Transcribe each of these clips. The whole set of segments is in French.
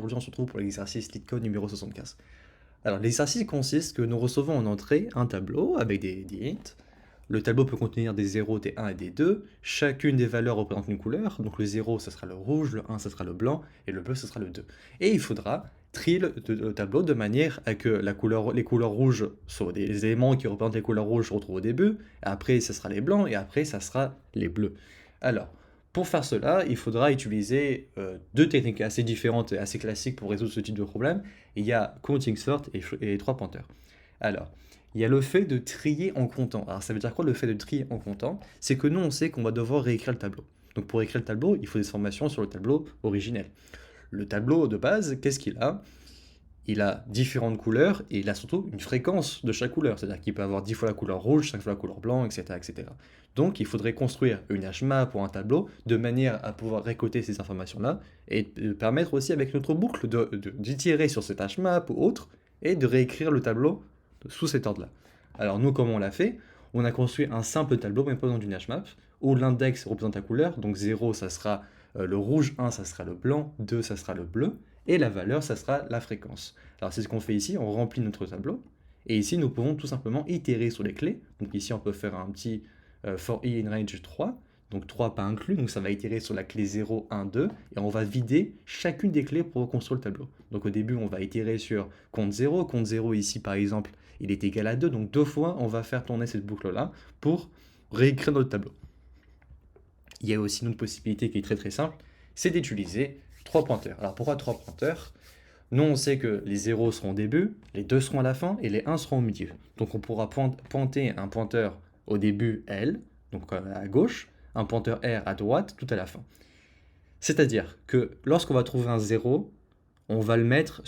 Aujourd'hui, on se retrouve pour l'exercice LeetCode numéro 75. Alors, l'exercice consiste que nous recevons en entrée un tableau avec des int. Le tableau peut contenir des 0, des 1 et des 2. Chacune des valeurs représente une couleur. Donc, le 0, ça sera le rouge, le 1, ça sera le blanc, et le bleu, ce sera le 2. Et il faudra trier le tableau de manière à que les couleurs rouges soient des éléments qui représentent les couleurs rouges se retrouvent au début. Après, ça sera les blancs, et après, ça sera les bleus. Alors, pour faire cela, il faudra utiliser deux techniques assez différentes et assez classiques pour résoudre ce type de problème. Il y a counting sort et trois pointeurs. Alors, il y a le fait de trier en comptant. Alors, ça veut dire quoi le fait de trier en comptant? C'est que nous, on sait qu'on va devoir réécrire le tableau. Donc, pour écrire le tableau, il faut des informations sur le tableau originel. Le tableau de base, qu'est-ce qu'il a? Il a différentes couleurs et il a surtout une fréquence de chaque couleur. C'est-à-dire qu'il peut avoir 10 fois la couleur rouge, 5 fois la couleur blanc, etc., etc. Donc il faudrait construire une HMAP pour un tableau de manière à pouvoir récolter ces informations-là et permettre aussi avec notre boucle d'itérer sur cette HMAP ou autre et de réécrire le tableau sous cet ordre-là. Alors nous, comment on l'a fait? On a construit un simple tableau, mais pas dans une HMAP, où l'index représente la couleur, donc 0 ça sera le rouge, 1 ça sera le blanc, 2 ça sera le bleu, et la valeur, ça sera la fréquence. Alors c'est ce qu'on fait ici, on remplit notre tableau, et ici nous pouvons tout simplement itérer sur les clés. Donc ici on peut faire un petit for i in range 3, donc 3 pas inclus, donc ça va itérer sur la clé 0, 1, 2, et on va vider chacune des clés pour reconstruire le tableau. Donc au début on va itérer sur compte 0 ici par exemple il est égal à 2, donc deux fois on va faire tourner cette boucle là pour réécrire notre tableau. Il y a aussi une autre possibilité qui est très très simple, c'est d'utiliser trois pointeurs. Alors pourquoi trois pointeurs? Nous, on sait que les 0 seront au début, les 2 seront à la fin et les 1 seront au milieu. Donc on pourra pointer un pointeur au début L, donc à gauche, un pointeur R à droite, tout à la fin. C'est-à-dire que lorsqu'on va trouver un 0, on va le mettre,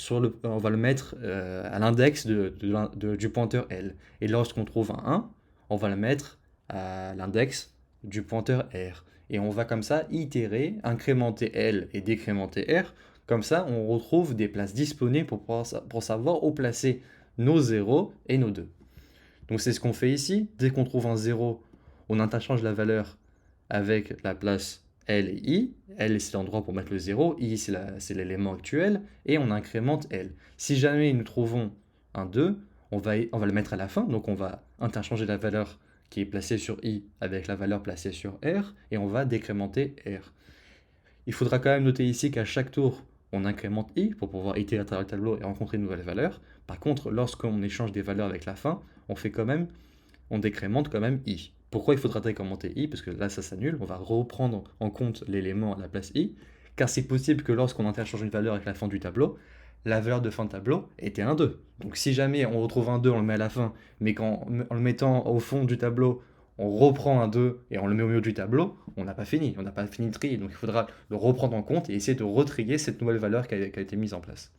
à l'index du pointeur L. Et lorsqu'on trouve un 1, on va le mettre à l'index du pointeur R. Et on va comme ça itérer, incrémenter L et décrémenter R. Comme ça, on retrouve des places disponibles pour savoir où placer nos 0 et nos 2. Donc c'est ce qu'on fait ici. Dès qu'on trouve un 0, on interchange la valeur avec la place L et I. L, c'est l'endroit pour mettre le 0. I, c'est l'élément actuel. Et on incrémente L. Si jamais nous trouvons un 2, on va le mettre à la fin. Donc on va interchanger la valeur qui est placée sur I avec la valeur placée sur R. Et on va décrémenter R. Il faudra quand même noter ici qu'à chaque tour, on incrémente I pour pouvoir itérer à travers le tableau et rencontrer de nouvelles valeurs. Par contre, lorsqu'on échange des valeurs avec la fin, on décrémente quand même I. Pourquoi il faudra décrémenter I? Parce que là, ça s'annule. On va reprendre en compte l'élément à la place I. Car c'est possible que lorsqu'on interchange une valeur avec la fin du tableau, la valeur de fin de tableau était un 2. Donc si jamais on retrouve un 2, on le met à la fin, mais en le mettant au fond du tableau, on reprend un 2 et on le met au milieu du tableau, on n'a pas fini le tri. Donc il faudra le reprendre en compte et essayer de retrier cette nouvelle valeur qui a été mise en place.